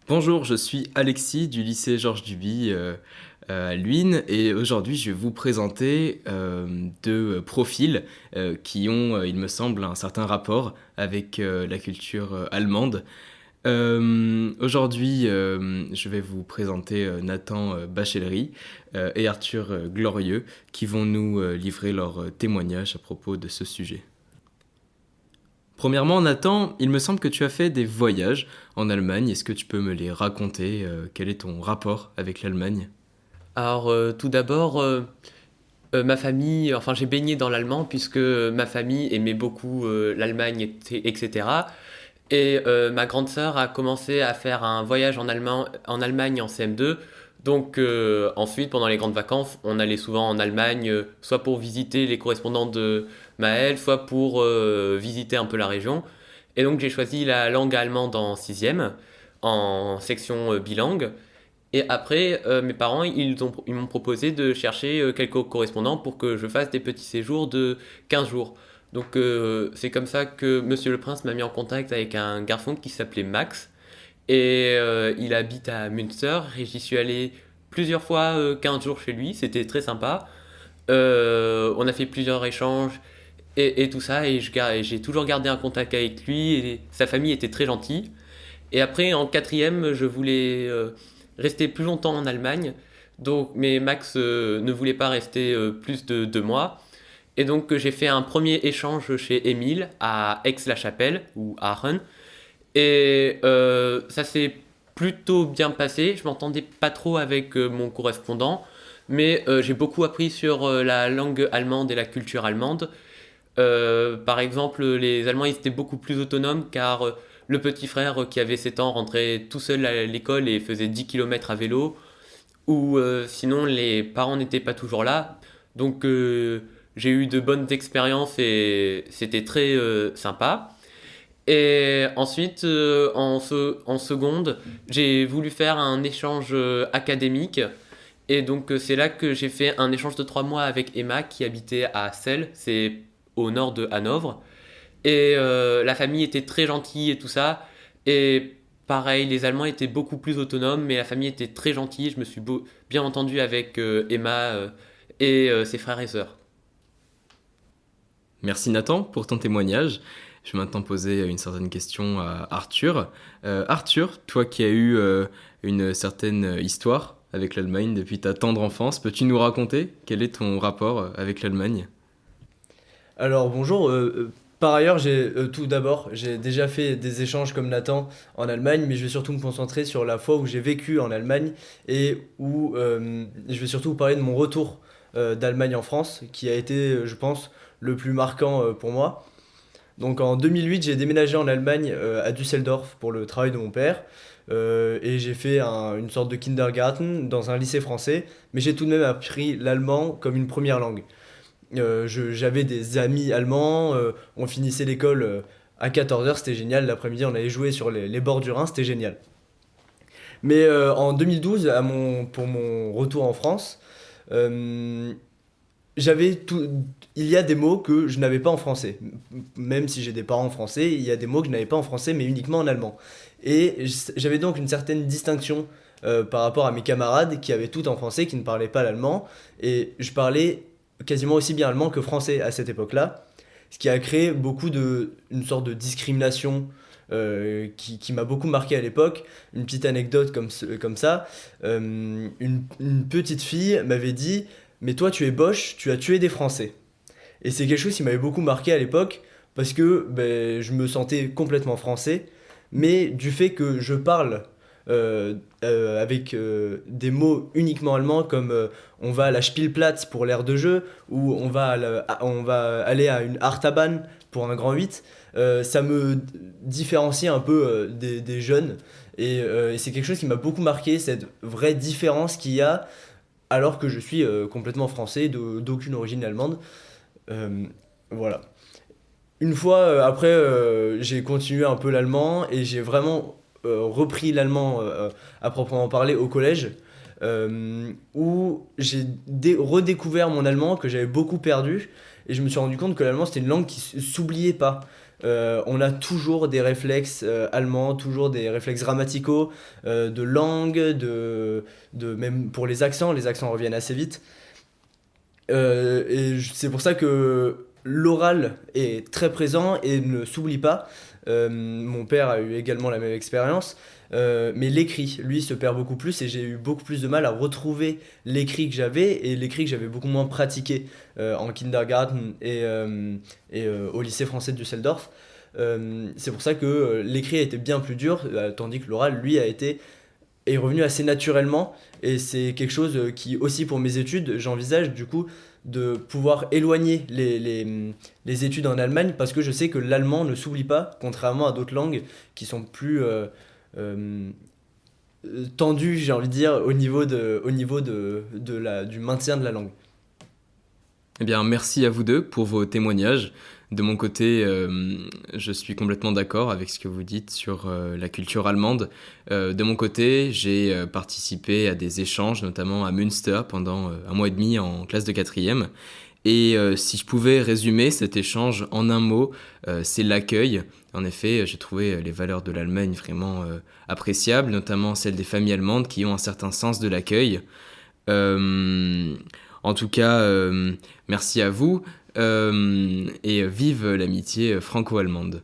Bonjour, je suis Alexis du lycée Georges Duby à Luynes et aujourd'hui je vais vous présenter deux profils qui ont, il me semble, un certain rapport avec la culture allemande. Aujourd'hui, je vais vous présenter Nathan Bachellery et Arthur Glorieux qui vont nous livrer leur témoignage à propos de ce sujet. Premièrement, Nathan, il me semble que tu as fait des voyages en Allemagne. Est-ce que tu peux me les raconter? Quel est ton rapport avec l'Allemagne? Tout d'abord, ma famille, enfin j'ai baigné dans l'allemand puisque ma famille aimait beaucoup l'Allemagne, etc. Et ma grande sœur a commencé à faire un voyage en Allemagne en CM2. Donc ensuite, pendant les grandes vacances, on allait souvent en Allemagne, soit pour visiter les correspondants de Maël, soit pour visiter un peu la région. Et donc j'ai choisi la langue allemande en sixième, en section bilingue. Et après, mes parents, ils m'ont proposé de chercher quelques correspondants pour que je fasse des petits séjours de 15 jours. Donc c'est comme ça que Monsieur le Prince m'a mis en contact avec un garçon qui s'appelait Max. Et il habite à Münster. Et j'y suis allé plusieurs fois 15 jours chez lui. C'était très sympa. On a fait plusieurs échanges et tout ça. Et j'ai toujours gardé un contact avec lui. Et sa famille était très gentille. Et après, en quatrième, je voulais rester plus longtemps en Allemagne. Donc, mais Max ne voulait pas rester plus de 2 mois. Et donc, j'ai fait un premier échange chez Émile à Aix-la-Chapelle ou à Aachen. Et ça s'est plutôt bien passé. Je m'entendais pas trop avec mon correspondant. Mais j'ai beaucoup appris sur la langue allemande et la culture allemande. Par exemple, les Allemands ils étaient beaucoup plus autonomes car le petit frère qui avait 7 ans rentrait tout seul à l'école et faisait 10 kilomètres à vélo, ou sinon les parents n'étaient pas toujours là. Donc j'ai eu de bonnes expériences et c'était très sympa. Et ensuite, en seconde, j'ai voulu faire un échange académique. Et donc c'est là que j'ai fait un échange de 3 mois avec Emma qui habitait à Celle, c'est au nord de Hanovre. Et la famille était très gentille et tout ça. Et pareil, les Allemands étaient beaucoup plus autonomes, mais la famille était très gentille. Je me suis bien entendu avec Emma et ses frères et sœurs. Merci Nathan pour ton témoignage. Je vais maintenant poser une certaine question à Arthur. Arthur, toi qui as eu une certaine histoire avec l'Allemagne depuis ta tendre enfance, peux-tu nous raconter quel est ton rapport avec l'Allemagne? Alors bonjour, par ailleurs, tout d'abord, j'ai déjà fait des échanges comme Nathan en Allemagne, mais je vais surtout me concentrer sur la fois où j'ai vécu en Allemagne et où je vais surtout vous parler de mon retour d'Allemagne en France, qui a été, je pense, le plus marquant pour moi. Donc en 2008, j'ai déménagé en Allemagne à Düsseldorf pour le travail de mon père. Et j'ai fait une sorte de kindergarten dans un lycée français, mais j'ai tout de même appris l'allemand comme une première langue. J'avais des amis allemands, on finissait l'école à 14h, c'était génial. L'après-midi, on allait jouer sur les bords du Rhin, c'était génial. Mais en 2012, pour mon retour en France, euh, j'avais tout, il y a des mots que je n'avais pas en français. Même si j'ai des parents français, il y a des mots que je n'avais pas en français, mais uniquement en allemand. Et j'avais donc une certaine distinction par rapport à mes camarades qui avaient tout en français, qui ne parlaient pas l'allemand. Et je parlais quasiment aussi bien allemand que français à cette époque-là. Ce qui a créé une sorte de discrimination qui m'a beaucoup marqué à l'époque. Une petite anecdote comme ça. Une petite fille m'avait dit: mais toi, tu es Bosch, tu as tué des Français. Et c'est quelque chose qui m'avait beaucoup marqué à l'époque, parce que ben, je me sentais complètement français, mais du fait que je parle avec des mots uniquement allemands, comme on va à la Spielplatz pour l'aire de jeu, ou on va aller à une Artaban pour un grand 8, ça me différencie un peu des jeunes. Et c'est quelque chose qui m'a beaucoup marqué, cette vraie différence qu'il y a alors que je suis complètement français, d'aucune origine allemande. Euh, voilà. Une fois après, j'ai continué un peu l'allemand et j'ai vraiment repris l'allemand à proprement parler au collège, où j'ai redécouvert mon allemand que j'avais beaucoup perdu et je me suis rendu compte que l'allemand c'était une langue qui s'oubliait pas. on a toujours des réflexes allemands, toujours des réflexes grammaticaux, de langue, même pour les accents reviennent assez vite. C'est pour ça que l'oral est très présent et ne s'oublie pas. Mon père a eu également la même expérience, mais l'écrit, lui, se perd beaucoup plus et j'ai eu beaucoup plus de mal à retrouver l'écrit que j'avais et l'écrit que j'avais beaucoup moins pratiqué en kindergarten et au lycée français de Düsseldorf. C'est pour ça que l'écrit a été bien plus dur, tandis que l'oral, lui, est revenu assez naturellement et c'est quelque chose qui aussi pour mes études j'envisage du coup de pouvoir éloigner les études en Allemagne parce que je sais que l'allemand ne s'oublie pas contrairement à d'autres langues qui sont plus euh, tendues j'ai envie de dire du maintien de la langue. Eh bien, merci à vous deux pour vos témoignages. De mon côté, je suis complètement d'accord avec ce que vous dites sur la culture allemande. De mon côté, j'ai participé à des échanges, notamment à Münster, pendant 1 mois et demi en classe de quatrième. Et si je pouvais résumer cet échange en un mot, c'est l'accueil. En effet, j'ai trouvé les valeurs de l'Allemagne vraiment appréciables, notamment celles des familles allemandes qui ont un certain sens de l'accueil. Euh, En tout cas, merci à vous et vive l'amitié franco-allemande.